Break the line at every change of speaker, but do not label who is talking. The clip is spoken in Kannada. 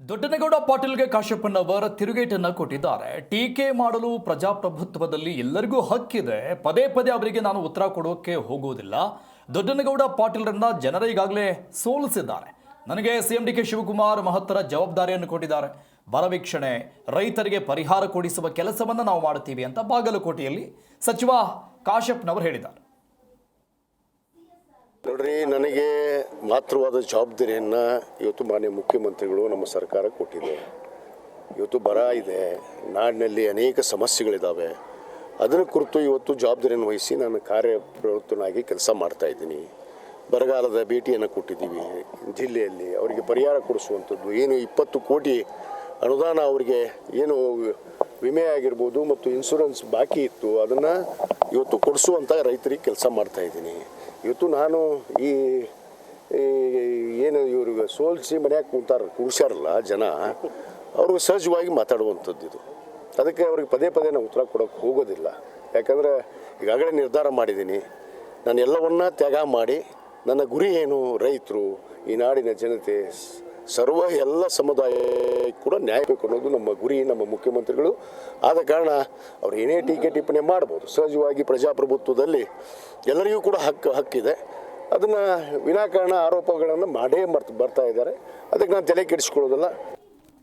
ದೊಡ್ಡನಗೌಡ ಪಾಟೀಲ್ಗೆ ಕಾಶ್ಯಪ್ಪನವರ ತಿರುಗೇಟನ್ನು ಕೊಟ್ಟಿದ್ದಾರೆ. ಟೀಕೆ ಮಾಡಲು ಪ್ರಜಾಪ್ರಭುತ್ವದಲ್ಲಿ ಎಲ್ಲರಿಗೂ ಹಕ್ಕಿದೆ. ಪದೇ ಪದೇ ಅವರಿಗೆ ನಾನು ಉತ್ತರ ಕೊಡೋಕೆ ಹೋಗುವುದಿಲ್ಲ. ದೊಡ್ಡನಗೌಡ ಪಾಟೀಲ್ರನ್ನ ಜನರು ಈಗಾಗಲೇ ಸೋಲಿಸಿದ್ದಾರೆ. ನನಗೆ ಸಿಎಂ ಡಿ ಕೆ ಶಿವಕುಮಾರ್ ಮಹತ್ತರ ಜವಾಬ್ದಾರಿಯನ್ನು ಕೊಟ್ಟಿದ್ದಾರೆ. ಬರ ವೀಕ್ಷಣೆ, ರೈತರಿಗೆ ಪರಿಹಾರ ಕೊಡಿಸುವ ಕೆಲಸವನ್ನು ನಾವು ಮಾಡುತ್ತೀವಿ ಅಂತ ಬಾಗಲಕೋಟೆಯಲ್ಲಿ ಸಚಿವ ಕಾಶ್ಯಪ್ಪನವರು ಹೇಳಿದ್ದಾರೆ.
ನೋಡ್ರಿ, ನನಗೆ ಮಾತೃವಾದ ಜವಾಬ್ದಾರಿಯನ್ನು ಇವತ್ತು ಮಾನ್ಯ ಮುಖ್ಯಮಂತ್ರಿಗಳು ನಮ್ಮ ಸರ್ಕಾರ ಕೊಟ್ಟಿದೆ. ಇವತ್ತು ಬರ ಇದೆ, ನಾಡಿನಲ್ಲಿ ಅನೇಕ ಸಮಸ್ಯೆಗಳಿದ್ದಾವೆ. ಅದರ ಕುರಿತು ಇವತ್ತು ಜವಾಬ್ದಾರಿಯನ್ನು ವಹಿಸಿ ನಾನು ಕಾರ್ಯಪ್ರವೃತ್ತನಾಗಿ ಕೆಲಸ ಮಾಡ್ತಾಯಿದ್ದೀನಿ. ಬರಗಾಲದ ಭೇಟಿಯನ್ನು ಕೊಟ್ಟಿದ್ದೀವಿ ಜಿಲ್ಲೆಯಲ್ಲಿ. ಅವರಿಗೆ ಪರಿಹಾರ ಕೊಡಿಸುವಂಥದ್ದು ಏನು 20 ಕೋಟಿ ಅನುದಾನ ಅವರಿಗೆ ಏನು ವಿಮೆ ಆಗಿರ್ಬೋದು ಮತ್ತು ಇನ್ಶೂರೆನ್ಸ್ ಬಾಕಿ ಇತ್ತು, ಅದನ್ನು ಇವತ್ತು ಕೊಡಿಸುವಂಥ ರೈತರಿಗೆ ಕೆಲಸ ಮಾಡ್ತಾಯಿದ್ದೀನಿ. ಇವತ್ತು ನಾನು ಈ ಏನು ಇವ್ರಿಗೆ ಸೋಲಿಸಿ ಮನ್ಯಾಗ ಕೂರ್ಸ್ಯಾರಲ್ಲ ಜನ, ಅವ್ರಿಗೆ ಸಹಜವಾಗಿ ಮಾತಾಡುವಂಥದ್ದು ಇದು. ಅದಕ್ಕೆ ಅವ್ರಿಗೆ ಪದೇ ಪದೇ ನಾನು ಉತ್ತರ ಕೊಡೋಕ್ಕೆ ಹೋಗೋದಿಲ್ಲ. ಯಾಕಂದರೆ ಈಗಾಗಲೇ ನಿರ್ಧಾರ ಮಾಡಿದ್ದೀನಿ, ನಾನು ಎಲ್ಲವನ್ನ ತ್ಯಾಗ ಮಾಡಿ ನನ್ನ ಗುರಿ ಏನು, ರೈತರು, ಈ ನಾಡಿನ ಜನತೆ, ಎಲ್ಲ ಸಮುದಾಯ ಕೂಡ ನ್ಯಾಯ ಬೇಕು ಅನ್ನೋದು ನಮ್ಮ ಗುರಿ, ನಮ್ಮ ಮುಖ್ಯಮಂತ್ರಿಗಳು. ಆದ ಕಾರಣ ಅವ್ರು ಏನೇ ಟೀಕೆ ಟಿಪ್ಪಣಿ ಮಾಡ್ಬೋದು. ಸಹಜವಾಗಿ ಪ್ರಜಾಪ್ರಭುತ್ವದಲ್ಲಿ ಎಲ್ಲರಿಗೂ ಕೂಡ ಹಕ್ಕಿದೆ. ಅದನ್ನು ವಿನಾಕಾರಣ ಆರೋಪಗಳನ್ನು ಮಾಡೇ ಬರ್ತಾ ಇದ್ದಾರೆ. ಅದಕ್ಕೆ ನಾನು ತಲೆ ಕೆಡಿಸ್ಕೊಳ್ಳೋದಿಲ್ಲ.